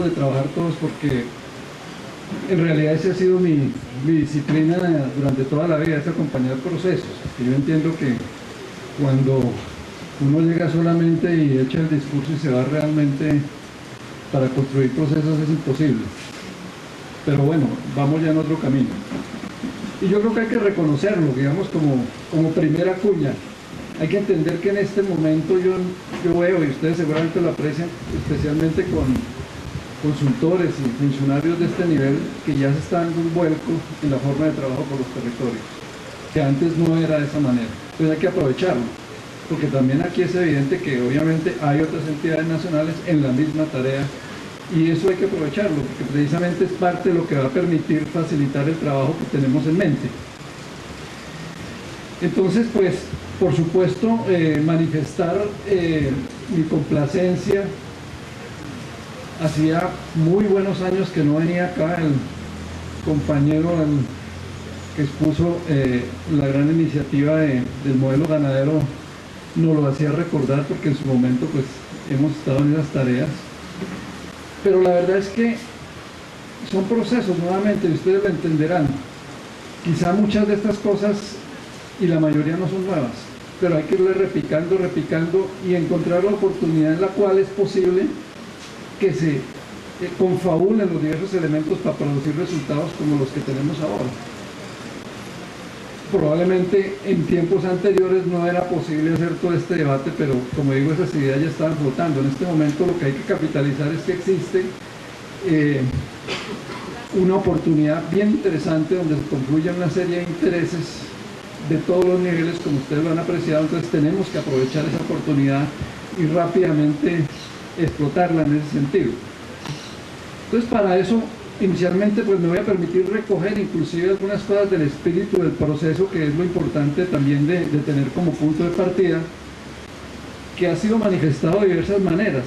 de trabajar todos, porque en realidad esa ha sido mi disciplina durante toda la vida, es acompañar procesos. Yo entiendo que cuando uno llega solamente y echa el discurso y se va realmente para construir procesos es imposible. Pero bueno, vamos ya en otro camino. Y yo creo que hay que reconocerlo, digamos, como primera cuña. Hay que entender que en este momento yo veo, y ustedes seguramente lo aprecian, especialmente con consultores y funcionarios de este nivel, que ya se está dando un vuelco en la forma de trabajo por los territorios, que antes no era de esa manera. Entonces hay que aprovecharlo, porque también aquí es evidente que obviamente hay otras entidades nacionales en la misma tarea, y eso hay que aprovecharlo, porque precisamente es parte de lo que va a permitir facilitar el trabajo que tenemos en mente. Entonces, pues, por supuesto, manifestar mi complacencia. Hacía muy buenos años que no venía acá el compañero que expuso la gran iniciativa del modelo ganadero, nos lo hacía recordar, porque en su momento pues hemos estado en esas tareas. Pero la verdad es que son procesos, nuevamente, y ustedes lo entenderán. Quizá muchas de estas cosas, y la mayoría no son nuevas, pero hay que irle repicando y encontrar la oportunidad en la cual es posible que se confabulen los diversos elementos para producir resultados como los que tenemos ahora. Probablemente en tiempos anteriores no era posible hacer todo este debate, pero como digo, esas ideas ya estaban flotando. En este momento lo que hay que capitalizar es que existe una oportunidad bien interesante donde se confluyen una serie de intereses de todos los niveles, como ustedes lo han apreciado. Entonces tenemos que aprovechar esa oportunidad y rápidamente explotarla en ese sentido. Entonces, para eso, inicialmente, pues me voy a permitir recoger inclusive algunas cosas del espíritu del proceso, que es lo importante también de tener como punto de partida, que ha sido manifestado de diversas maneras,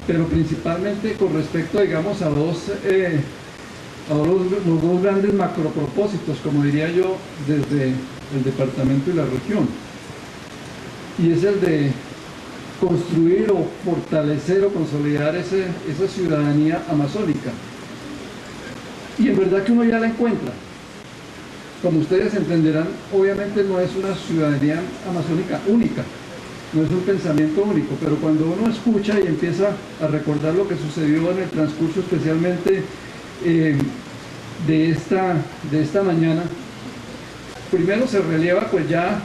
pero principalmente con respecto, digamos, a los dos grandes macropropósitos, como diría yo, desde el departamento y la región. Y es el de construir o fortalecer o consolidar esa ciudadanía amazónica. Y en verdad que uno ya la encuentra. Como ustedes entenderán, obviamente no es una ciudadanía amazónica única, no es un pensamiento único, pero cuando uno escucha y empieza a recordar lo que sucedió en el transcurso especialmente de esta mañana, primero se relieva pues ya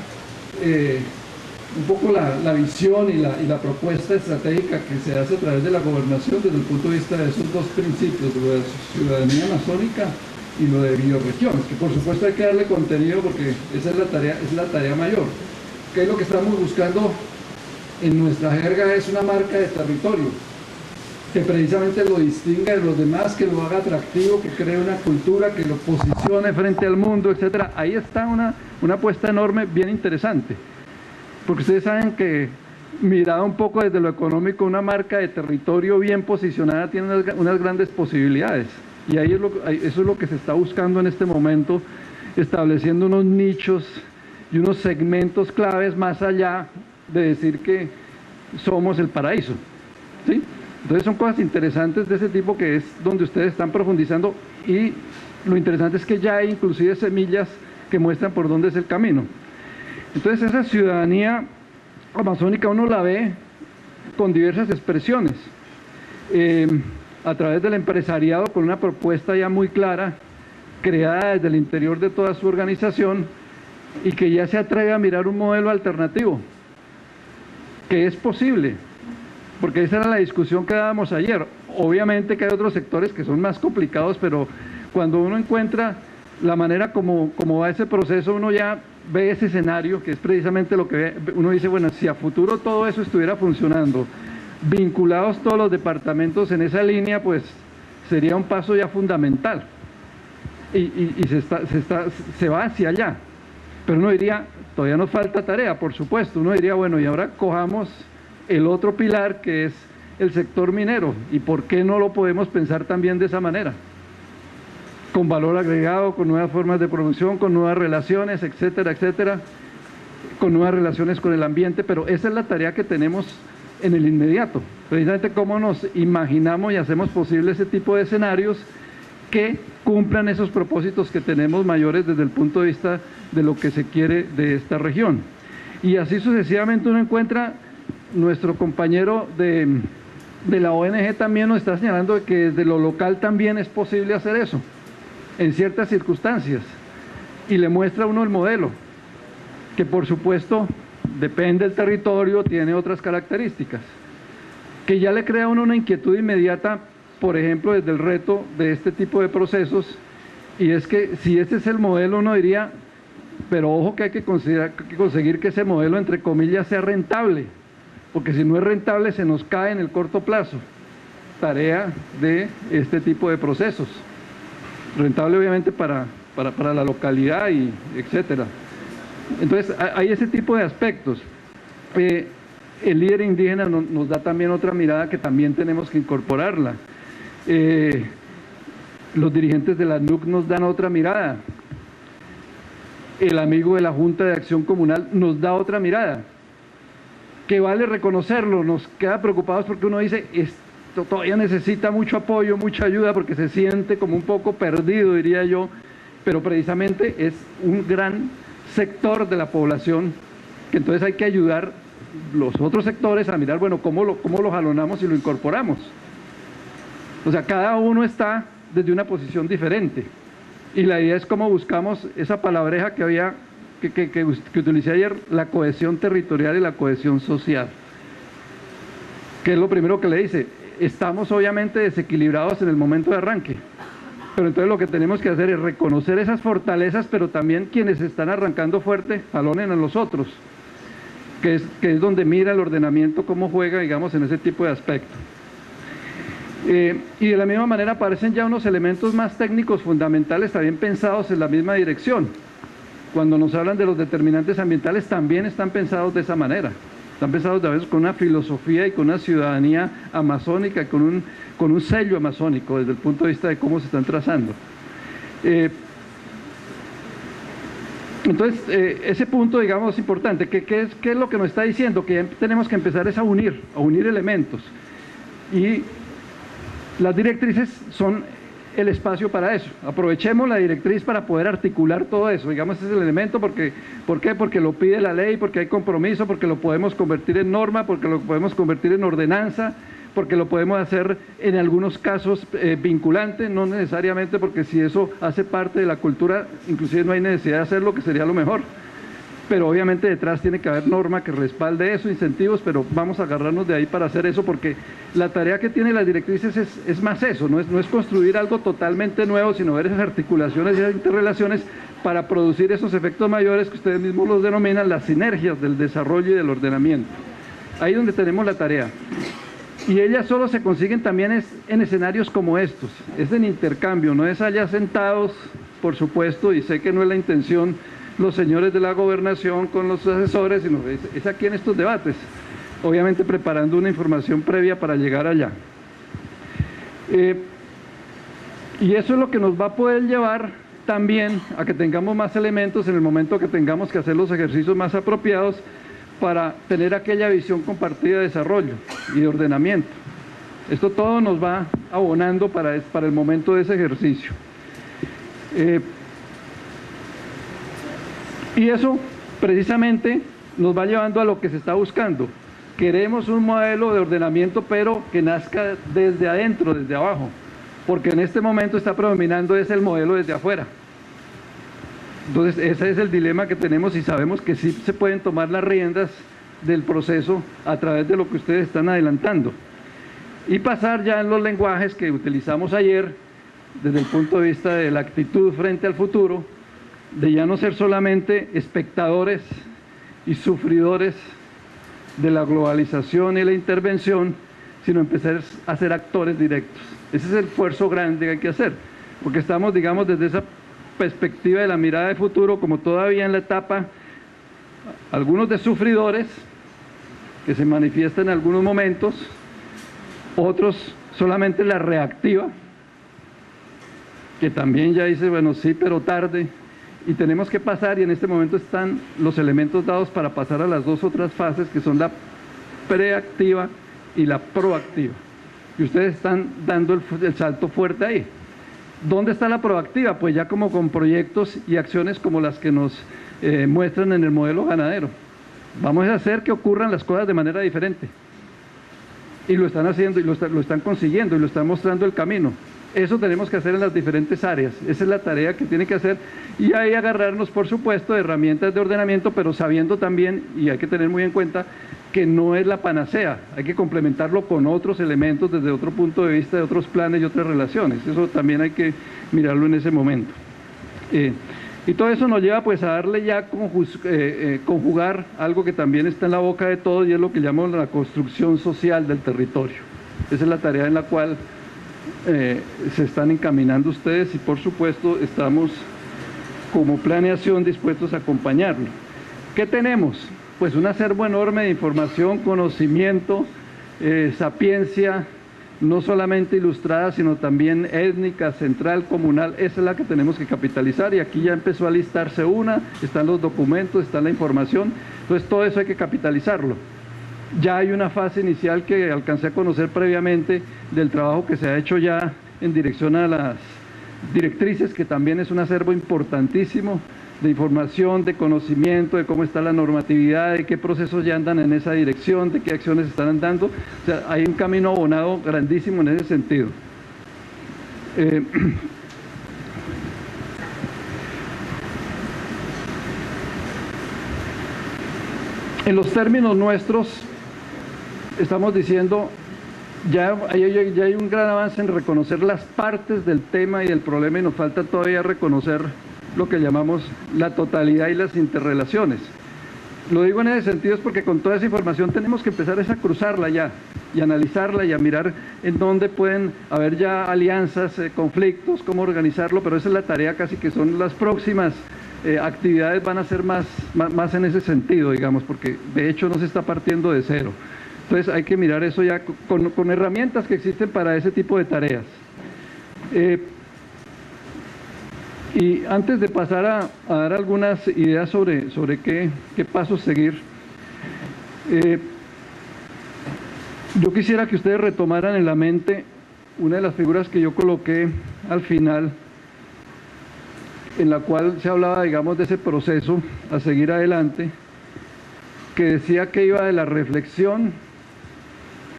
un poco la visión y la propuesta estratégica que se hace a través de la gobernación desde el punto de vista de esos dos principios, lo de la ciudadanía amazónica y lo de bioregiones, que por supuesto hay que darle contenido porque esa es la tarea mayor. ¿Qué es lo que estamos buscando? En nuestra jerga es una marca de territorio, que precisamente lo distinga de los demás, que lo haga atractivo, que cree una cultura, que lo posicione frente al mundo, etc. Ahí está una apuesta enorme, bien interesante. Porque ustedes saben que, mirada un poco desde lo económico, una marca de territorio bien posicionada tiene unas grandes posibilidades. Y ahí eso es lo que se está buscando en este momento, estableciendo unos nichos y unos segmentos claves más allá de decir que somos el paraíso, ¿sí? Entonces son cosas interesantes de ese tipo, que es donde ustedes están profundizando, y lo interesante es que ya hay inclusive semillas que muestran por dónde es el camino. Entonces esa ciudadanía amazónica uno la ve con diversas expresiones, a través del empresariado, con una propuesta ya muy clara, creada desde el interior de toda su organización, y que ya se atreve a mirar un modelo alternativo, que es posible, porque esa era la discusión que dábamos ayer. Obviamente que hay otros sectores que son más complicados, pero cuando uno encuentra la manera como va ese proceso, uno ya ve ese escenario, que es precisamente lo que uno dice, bueno, si a futuro todo eso estuviera funcionando, vinculados todos los departamentos en esa línea, pues sería un paso ya fundamental, y se va hacia allá. Pero uno diría, todavía nos falta tarea, por supuesto. Uno diría, bueno, y ahora cojamos el otro pilar, que es el sector minero, y ¿por qué no lo podemos pensar también de esa manera? Con valor agregado, con nuevas formas de producción, con nuevas relaciones, etcétera, etcétera, con nuevas relaciones con el ambiente. Pero esa es la tarea que tenemos en el inmediato. Precisamente cómo nos imaginamos y hacemos posible ese tipo de escenarios que cumplan esos propósitos que tenemos mayores desde el punto de vista de lo que se quiere de esta región. Y así sucesivamente uno encuentra, nuestro compañero de la ONG también nos está señalando que desde lo local también es posible hacer eso, en ciertas circunstancias, y le muestra a uno el modelo, que por supuesto depende del territorio, tiene otras características, que ya le crea a uno una inquietud inmediata, por ejemplo, desde el reto de este tipo de procesos, y es que si este es el modelo, uno diría, pero ojo que hay que conseguir que ese modelo, entre comillas, sea rentable, porque si no es rentable se nos cae en el corto plazo, tarea de este tipo de procesos. Rentable obviamente para la localidad y etcétera. Entonces hay ese tipo de aspectos. El líder indígena nos da también otra mirada que también tenemos que incorporarla. Los dirigentes de la NUC nos dan otra mirada. El amigo de la Junta de Acción Comunal nos da otra mirada. Que vale reconocerlo, nos queda preocupados porque uno dice, esto todavía necesita mucho apoyo, mucha ayuda, porque se siente como un poco perdido, diría yo, pero precisamente es un gran sector de la población, que entonces hay que ayudar los otros sectores a mirar, bueno, cómo lo jalonamos y lo incorporamos. O sea, cada uno está desde una posición diferente, y la idea es cómo buscamos esa palabreja que utilicé ayer, la cohesión territorial y la cohesión social, que es lo primero que le dice. Estamos obviamente desequilibrados en el momento de arranque, pero entonces lo que tenemos que hacer es reconocer esas fortalezas, pero también quienes están arrancando fuerte, jalonen a los otros, que es donde mira el ordenamiento cómo juega, digamos, en ese tipo de aspecto. Y de la misma manera aparecen ya unos elementos más técnicos fundamentales también pensados en la misma dirección. Cuando nos hablan de los determinantes ambientales también están pensados de esa manera. Están pensados a veces con una filosofía y con una ciudadanía amazónica, con un sello amazónico desde el punto de vista de cómo se están trazando. Entonces, ese punto, digamos, es importante. ¿Qué es lo que nos está diciendo? Que tenemos que empezar es a unir elementos. Y las directrices son el espacio para eso. Aprovechemos la directriz para poder articular todo eso. Digamos, ese es el elemento. ¿Por qué? Porque lo pide la ley, porque hay compromiso, porque lo podemos convertir en norma, porque lo podemos convertir en ordenanza, porque lo podemos hacer en algunos casos vinculante, no necesariamente, porque si eso hace parte de la cultura, inclusive no hay necesidad de hacerlo, que sería lo mejor. Pero obviamente detrás tiene que haber norma que respalde eso, incentivos, pero vamos a agarrarnos de ahí para hacer eso, porque la tarea que tienen las directrices es más eso, no es construir algo totalmente nuevo, sino ver esas articulaciones y esas interrelaciones para producir esos efectos mayores que ustedes mismos los denominan las sinergias del desarrollo y del ordenamiento. Ahí es donde tenemos la tarea. Y ellas solo se consiguen también en escenarios como estos, es en intercambio, no es allá sentados, por supuesto, y sé que no es la intención los señores de la gobernación con los asesores, sino es aquí en estos debates, obviamente preparando una información previa para llegar allá. Y eso es lo que nos va a poder llevar también a que tengamos más elementos en el momento que tengamos que hacer los ejercicios más apropiados para tener aquella visión compartida de desarrollo y de ordenamiento. Esto todo nos va abonando para el momento de ese ejercicio. Y eso precisamente nos va llevando a lo que se está buscando. Queremos un modelo de ordenamiento, pero que nazca desde adentro, desde abajo, porque en este momento está predominando el modelo desde afuera. Entonces ese es el dilema que tenemos, y sabemos que sí se pueden tomar las riendas del proceso a través de lo que ustedes están adelantando. Y pasar ya en los lenguajes que utilizamos ayer, desde el punto de vista de la actitud frente al futuro, de ya no ser solamente espectadores y sufridores de la globalización y la intervención, sino empezar a ser actores directos. Ese es el esfuerzo grande que hay que hacer, porque estamos, digamos, desde esa perspectiva de la mirada de futuro, como todavía en la etapa, algunos de sufridores, que se manifiestan en algunos momentos, otros solamente la reactiva, que también ya dice, bueno, sí, pero tarde, y tenemos que pasar, y en este momento están los elementos dados para pasar a las dos otras fases, que son la preactiva y la proactiva. Y ustedes están dando el salto fuerte ahí. ¿Dónde está la proactiva? Pues ya como con proyectos y acciones como las que nos muestran en el modelo ganadero. Vamos a hacer que ocurran las cosas de manera diferente. Y lo están haciendo y lo están consiguiendo y lo están mostrando el camino. Eso tenemos que hacer en las diferentes áreas. Esa es la tarea que tiene que hacer. Y ahí agarrarnos, por supuesto, de herramientas de ordenamiento, pero sabiendo también, y hay que tener muy en cuenta, que no es la panacea. Hay que complementarlo con otros elementos desde otro punto de vista, de otros planes y otras relaciones. Eso también hay que mirarlo en ese momento. Y todo eso nos lleva pues a darle ya conjugar algo que también está en la boca de todos y es lo que llamamos la construcción social del territorio. Esa es la tarea en la cual se están encaminando ustedes y por supuesto estamos como planeación dispuestos a acompañarlo. ¿Qué tenemos? Pues un acervo enorme de información, conocimiento, sapiencia, no solamente ilustrada, sino también étnica, central, comunal. Esa es la que tenemos que capitalizar y aquí ya empezó a listarse una, están los documentos, está la información, entonces todo eso hay que capitalizarlo. Ya hay una fase inicial que alcancé a conocer previamente del trabajo que se ha hecho ya en dirección a las directrices, que también es un acervo importantísimo de información, de conocimiento, de cómo está la normatividad, de qué procesos ya andan en esa dirección, de qué acciones están andando. O sea, hay un camino abonado grandísimo en ese sentido. En los términos nuestros, estamos diciendo, ya hay un gran avance en reconocer las partes del tema y del problema y nos falta todavía reconocer lo que llamamos la totalidad y las interrelaciones. Lo digo en ese sentido es porque con toda esa información tenemos que empezar a cruzarla ya y analizarla y a mirar en dónde pueden haber ya alianzas, conflictos, cómo organizarlo, pero esa es la tarea casi que son las próximas actividades van a ser más en ese sentido, digamos, porque de hecho no se está partiendo de cero. Entonces hay que mirar eso ya con herramientas que existen para ese tipo de tareas. Y antes de pasar a dar algunas ideas sobre qué pasos seguir, yo quisiera que ustedes retomaran en la mente una de las figuras que yo coloqué al final, en la cual se hablaba, digamos, de ese proceso a seguir adelante, que decía que iba de la reflexión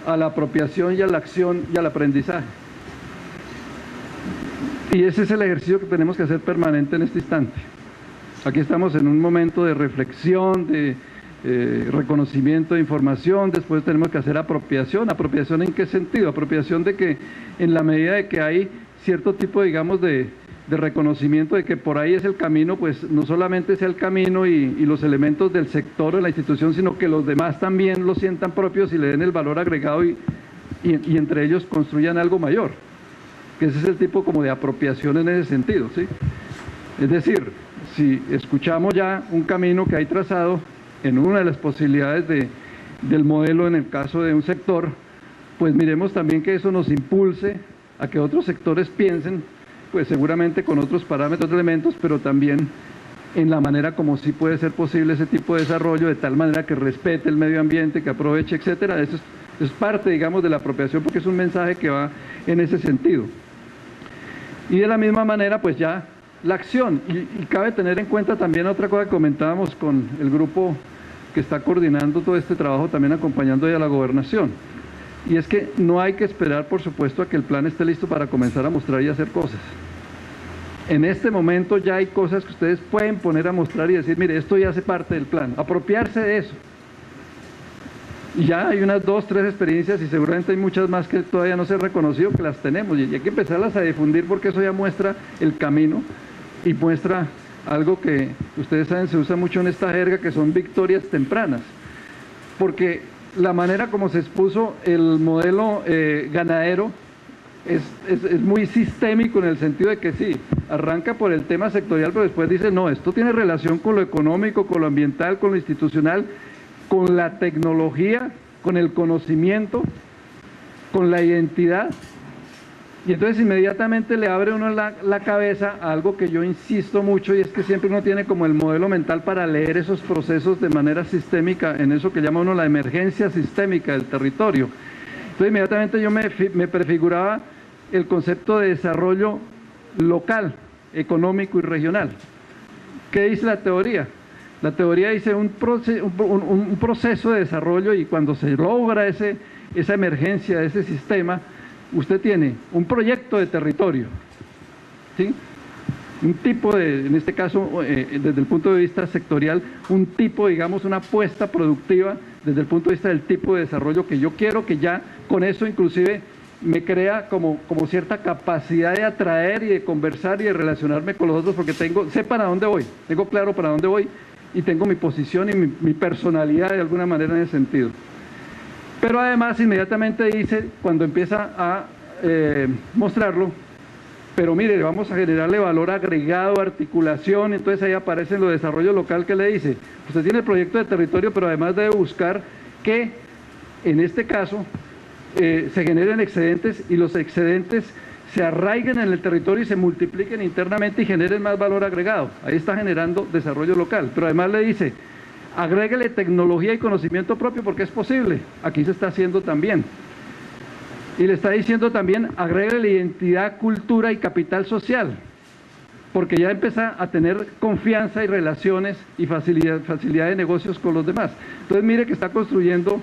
a la apropiación y a la acción y al aprendizaje. Y ese es el ejercicio que tenemos que hacer permanente en este instante. Aquí estamos en un momento de reflexión, de reconocimiento de información, después tenemos que hacer apropiación. ¿Apropiación en qué sentido? Apropiación de que en la medida de que hay cierto tipo, digamos, de reconocimiento de que por ahí es el camino, pues no solamente sea el camino y los elementos del sector o de la institución, sino que los demás también lo sientan propios y le den el valor agregado y entre ellos construyan algo mayor. Que ese es el tipo como de apropiación en ese sentido, ¿sí? Es decir, si escuchamos ya un camino que hay trazado en una de las posibilidades del modelo en el caso de un sector, pues miremos también que eso nos impulse a que otros sectores piensen, pues seguramente con otros parámetros, elementos, pero también en la manera como sí puede ser posible ese tipo de desarrollo, de tal manera que respete el medio ambiente, que aproveche, etcétera. Eso es parte, digamos, de la apropiación, porque es un mensaje que va en ese sentido. Y de la misma manera, pues ya la acción, y cabe tener en cuenta también otra cosa que comentábamos con el grupo que está coordinando todo este trabajo, también acompañando a la gobernación, y es que no hay que esperar, por supuesto, a que el plan esté listo para comenzar a mostrar y hacer cosas. En este momento ya hay cosas que ustedes pueden poner a mostrar y decir, mire, esto ya hace parte del plan, apropiarse de eso. Y ya hay unas 2, 3 experiencias y seguramente hay muchas más que todavía no se han reconocido, que las tenemos y hay que empezarlas a difundir porque eso ya muestra el camino y muestra algo que ustedes saben se usa mucho en esta jerga, que son victorias tempranas. Porque la manera como se expuso el modelo ganadero es muy sistémico en el sentido de que sí, arranca por el tema sectorial, pero después dice, no, esto tiene relación con lo económico, con lo ambiental, con lo institucional, con la tecnología, con el conocimiento, con la identidad Y entonces inmediatamente le abre uno la cabeza a algo que yo insisto mucho, y es que siempre uno tiene como el modelo mental para leer esos procesos de manera sistémica, en eso que llama uno la emergencia sistémica del territorio. Entonces inmediatamente yo me prefiguraba el concepto de desarrollo local, económico y regional. ¿Qué dice la teoría? La teoría dice un proceso de desarrollo, y cuando se logra esa emergencia de ese sistema, usted tiene un proyecto de territorio, ¿sí? Un tipo de, en este caso, desde el punto de vista sectorial, un tipo, digamos, una apuesta productiva desde el punto de vista del tipo de desarrollo que yo quiero, que ya con eso inclusive me crea como cierta capacidad de atraer y de conversar y de relacionarme con los otros, porque sé para dónde voy, tengo claro para dónde voy y tengo mi posición y mi personalidad de alguna manera en ese sentido. Pero además inmediatamente dice, cuando empieza a mostrarlo, pero mire, vamos a generarle valor agregado, articulación, entonces ahí aparece lo de desarrollo local que le dice, usted tiene el proyecto de territorio, pero además debe buscar que, en este caso, se generen excedentes y los excedentes se arraiguen en el territorio y se multipliquen internamente y generen más valor agregado. Ahí está generando desarrollo local, pero además le dice, agréguele tecnología y conocimiento propio porque es posible. Aquí se está haciendo también. Y le está diciendo también, agréguele identidad, cultura y capital social, porque ya empieza a tener confianza y relaciones y facilidad de negocios con los demás. Entonces mire que está construyendo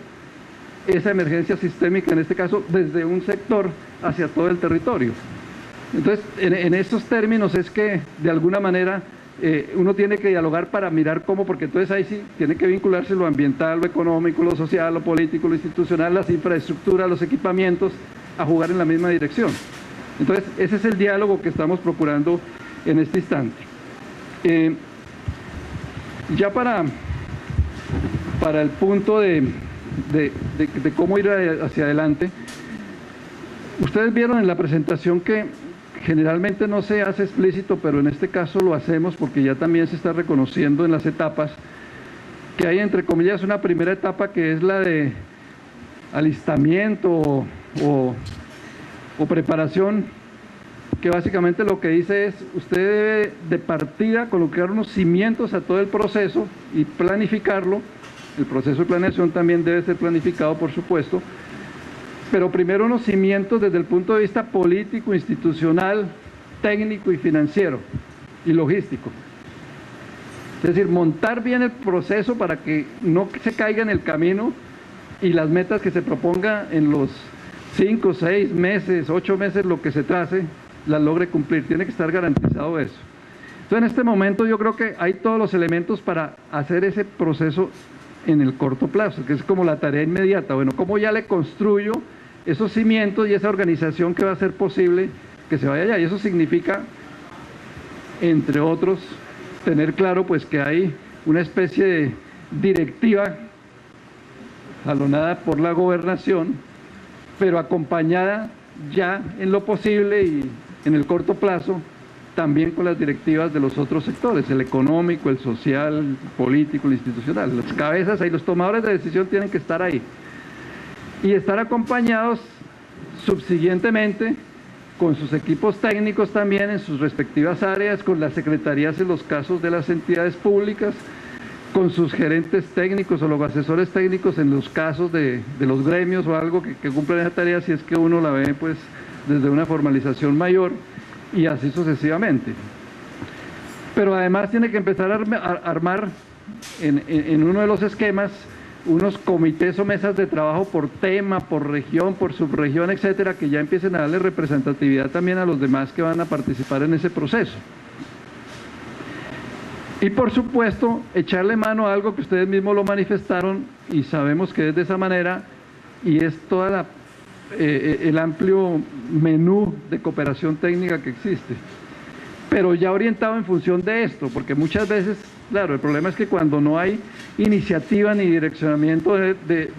esa emergencia sistémica, en este caso, desde un sector hacia todo el territorio. Entonces, en estos términos es que, de alguna manera, uno tiene que dialogar para mirar cómo, porque entonces ahí sí tiene que vincularse lo ambiental, lo económico, lo social, lo político, lo institucional, las infraestructuras, los equipamientos, a jugar en la misma dirección. Entonces, ese es el diálogo que estamos procurando en este instante. Ya para el punto de cómo ir hacia adelante, ustedes vieron en la presentación que generalmente no se hace explícito, pero en este caso lo hacemos porque ya también se está reconociendo en las etapas, que hay entre comillas una primera etapa que es la de alistamiento o preparación, que básicamente lo que dice es, usted debe de partida colocar unos cimientos a todo el proceso y planificarlo. El proceso de planeación también debe ser planificado, por supuesto, pero primero unos cimientos desde el punto de vista político, institucional, técnico y financiero y logístico. Es decir, montar bien el proceso para que no se caiga en el camino y las metas que se proponga en los 5, 6 meses, 8 meses, lo que se trace, las logre cumplir. Tiene que estar garantizado eso. Entonces, en este momento yo creo que hay todos los elementos para hacer ese proceso en el corto plazo, que es como la tarea inmediata. Bueno, ¿cómo ya le construyo esos cimientos y esa organización que va a hacer posible que se vaya allá? Y eso significa, entre otros, tener claro pues que hay una especie de directiva jalonada por la gobernación, pero acompañada ya en lo posible y en el corto plazo también con las directivas de los otros sectores, el económico, el social, el político, el institucional. Las cabezas ahí, los tomadores de decisión tienen que estar ahí. Y estar acompañados subsiguientemente con sus equipos técnicos también en sus respectivas áreas, con las secretarías en los casos de las entidades públicas, con sus gerentes técnicos o los asesores técnicos en los casos de los gremios o algo que cumplen esa tarea, si es que uno la ve pues desde una formalización mayor, y así sucesivamente. Pero además tiene que empezar a armar en uno de los esquemas unos comités o mesas de trabajo por tema, por región, por subregión, etcétera, que ya empiecen a darle representatividad también a los demás que van a participar en ese proceso. Y por supuesto, echarle mano a algo que ustedes mismos lo manifestaron y sabemos que es de esa manera, y es toda el amplio menú de cooperación técnica que existe, pero ya orientado en función de esto, porque muchas veces, claro, el problema es que cuando no hay iniciativa ni direccionamiento de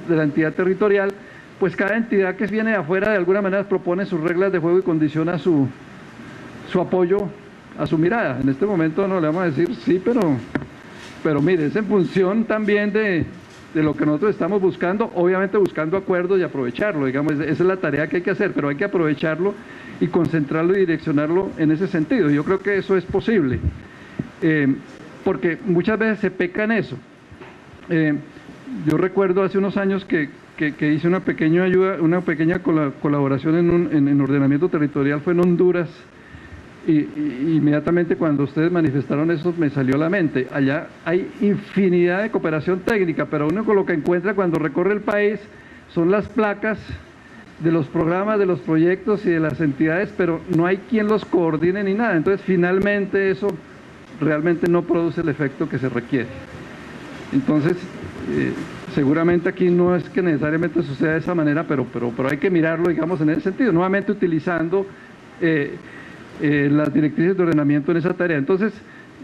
la entidad territorial, pues cada entidad que viene de afuera de alguna manera propone sus reglas de juego y condiciona su apoyo a su mirada. En este momento no le vamos a decir sí, pero mire, es en función también de de lo que nosotros estamos buscando, obviamente buscando acuerdos y aprovecharlo, digamos, esa es la tarea que hay que hacer, pero hay que aprovecharlo y concentrarlo y direccionarlo en ese sentido. Yo creo que eso es posible, porque muchas veces se peca en eso. Yo recuerdo hace unos años que hice una pequeña colaboración en ordenamiento territorial, fue en Honduras, y inmediatamente cuando ustedes manifestaron eso me salió a la mente. Allá hay infinidad de cooperación técnica, pero uno con lo que encuentra cuando recorre el país son las placas de los programas, de los proyectos y de las entidades, pero no hay quien los coordine ni nada. Entonces finalmente eso realmente no produce el efecto que se requiere. Entonces seguramente aquí no es que necesariamente suceda de esa manera, pero hay que mirarlo, digamos, en ese sentido, nuevamente utilizando las directrices de ordenamiento en esa tarea. Entonces,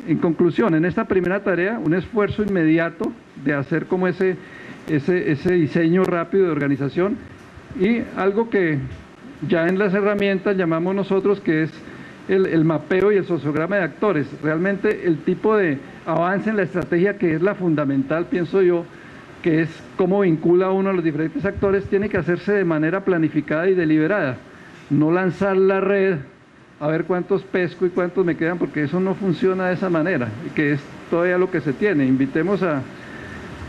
en conclusión, en esta primera tarea, un esfuerzo inmediato de hacer como ese diseño rápido de organización, y algo que ya en las herramientas llamamos nosotros, que es el mapeo y el sociograma de actores. Realmente el tipo de avance en la estrategia, que es la fundamental, pienso yo, que es cómo vincula uno a los diferentes actores, tiene que hacerse de manera planificada y deliberada. No lanzar la red a ver cuántos pesco y cuántos me quedan, porque eso no funciona de esa manera, que es todavía lo que se tiene. Invitemos a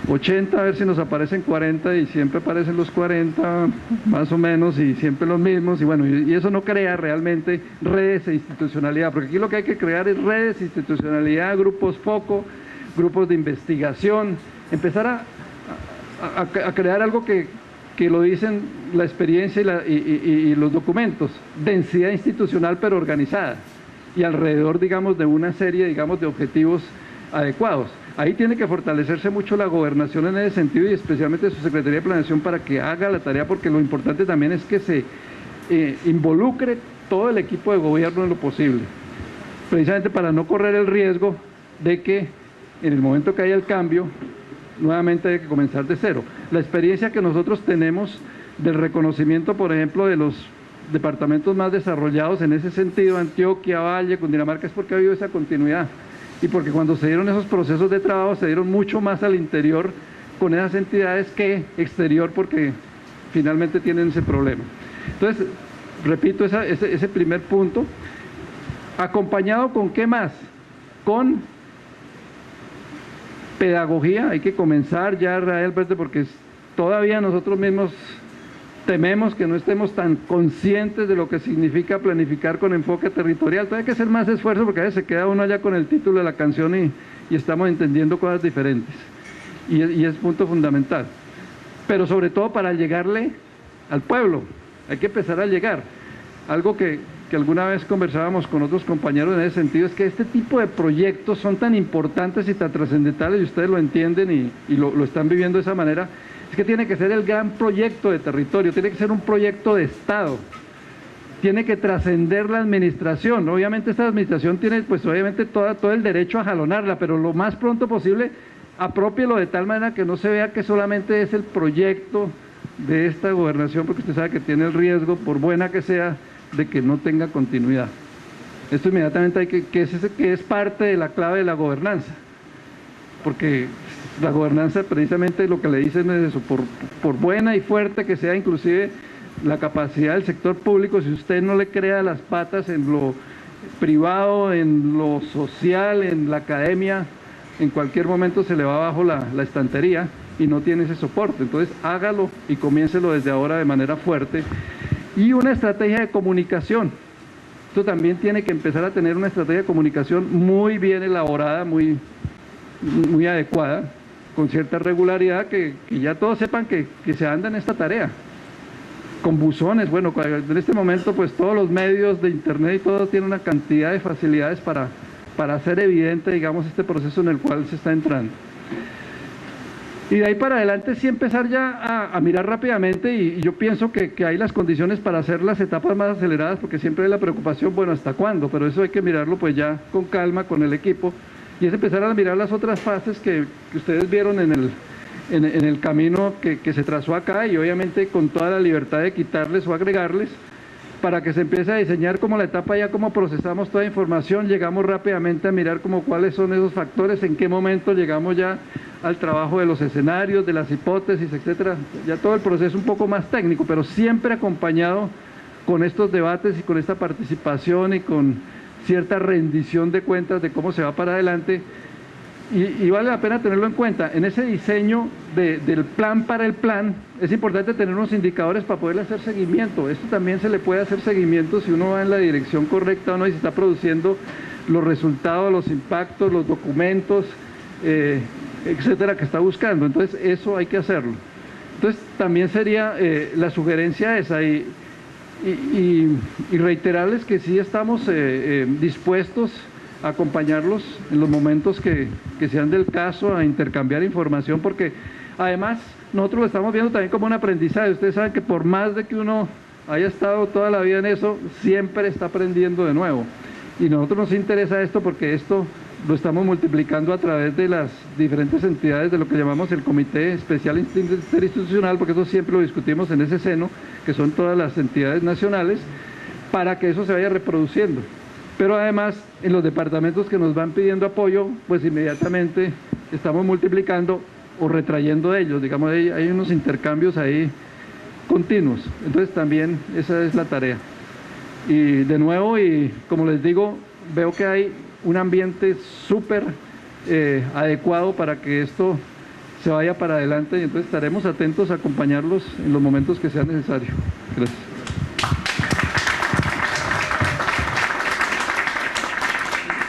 80 a ver si nos aparecen 40, y siempre aparecen los 40 más o menos, y siempre los mismos, y bueno, y eso no crea realmente redes e institucionalidad, porque aquí lo que hay que crear es redes, institucionalidad, grupos foco, grupos de investigación, empezar a crear algo que lo dicen la experiencia y los documentos, densidad institucional pero organizada, y alrededor, digamos, de una serie, digamos, de objetivos adecuados. Ahí tiene que fortalecerse mucho la gobernación en ese sentido, y especialmente su Secretaría de Planeación, para que haga la tarea, porque lo importante también es que se involucre todo el equipo de gobierno en lo posible, precisamente para no correr el riesgo de que en el momento que haya el cambio, nuevamente hay que comenzar de cero. La experiencia que nosotros tenemos del reconocimiento, por ejemplo, de los departamentos más desarrollados en ese sentido, Antioquia, Valle, Cundinamarca, es porque ha habido esa continuidad, y porque cuando se dieron esos procesos de trabajo se dieron mucho más al interior con esas entidades que exterior, porque finalmente tienen ese problema. Entonces, repito, ese primer punto, acompañado con ¿qué más? Con pedagogía. Hay que comenzar ya, Rael, porque todavía nosotros mismos tememos que no estemos tan conscientes de lo que significa planificar con enfoque territorial. Todavía hay que hacer más esfuerzo, porque a veces se queda uno allá con el título de la canción y estamos entendiendo cosas diferentes, y es punto fundamental. Pero sobre todo para llegarle al pueblo, hay que empezar a llegar. Algo que alguna vez conversábamos con otros compañeros en ese sentido, es que este tipo de proyectos son tan importantes y tan trascendentales, y ustedes lo entienden y lo están viviendo de esa manera. Es que tiene que ser el gran proyecto de territorio, tiene que ser un proyecto de Estado, tiene que trascender la administración. Obviamente esta administración tiene, pues obviamente todo el derecho a jalonarla, pero lo más pronto posible apropielo de tal manera que no se vea que solamente es el proyecto de esta gobernación, porque usted sabe que tiene el riesgo, por buena que sea, de que no tenga continuidad. Esto inmediatamente hay que es parte de la clave de la gobernanza, porque la gobernanza precisamente lo que le dicen es eso, por buena y fuerte que sea inclusive la capacidad del sector público, si usted no le crea las patas en lo privado, en lo social, en la academia, en cualquier momento se le va abajo la estantería y no tiene ese soporte. Entonces hágalo y comiéncelo desde ahora de manera fuerte. Y una estrategia de comunicación. Esto también tiene que empezar a tener una estrategia de comunicación muy bien elaborada, muy adecuada, con cierta regularidad, que ya todos sepan que se anda en esta tarea. Con buzones, bueno, en este momento pues todos los medios de internet y todo tienen una cantidad de facilidades para hacer evidente, digamos, este proceso en el cual se está entrando. Y de ahí para adelante sí empezar ya a mirar rápidamente, y yo pienso que hay las condiciones para hacer las etapas más aceleradas, porque siempre hay la preocupación, bueno, ¿hasta cuándo? Pero eso hay que mirarlo pues ya con calma, con el equipo, y es empezar a mirar las otras fases que ustedes vieron en el camino que se trazó acá, y obviamente con toda la libertad de quitarles o agregarles, para que se empiece a diseñar como la etapa ya como procesamos toda información, llegamos rápidamente a mirar como cuáles son esos factores, en qué momento llegamos ya al trabajo de los escenarios, de las hipótesis, etcétera. Ya todo el proceso un poco más técnico, pero siempre acompañado con estos debates y con esta participación y con cierta rendición de cuentas de cómo se va para adelante. Y vale la pena tenerlo en cuenta. En ese diseño del plan para el plan, es importante tener unos indicadores para poderle hacer seguimiento. Esto también se le puede hacer seguimiento si uno va en la dirección correcta o no, y se está produciendo los resultados, los impactos, los documentos, etcétera, que está buscando. Entonces, eso hay que hacerlo. Entonces, también sería la sugerencia esa, y reiterarles que sí estamos dispuestos a acompañarlos en los momentos que sean del caso, a intercambiar información, porque además nosotros lo estamos viendo también como un aprendizaje. Ustedes saben que por más de que uno haya estado toda la vida en eso, siempre está aprendiendo de nuevo. Y a nosotros nos interesa esto porque esto lo estamos multiplicando a través de las diferentes entidades de lo que llamamos el Comité Especial Interinstitucional, porque eso siempre lo discutimos en ese seno, que son todas las entidades nacionales, para que eso se vaya reproduciendo. Pero además, en los departamentos que nos van pidiendo apoyo, pues inmediatamente estamos multiplicando o retrayendo de ellos. Digamos, hay unos intercambios ahí continuos. Entonces también esa es la tarea. Y de nuevo, y como les digo, veo que hay un ambiente súper adecuado para que esto se vaya para adelante, y entonces estaremos atentos a acompañarlos en los momentos que sea necesario. Gracias.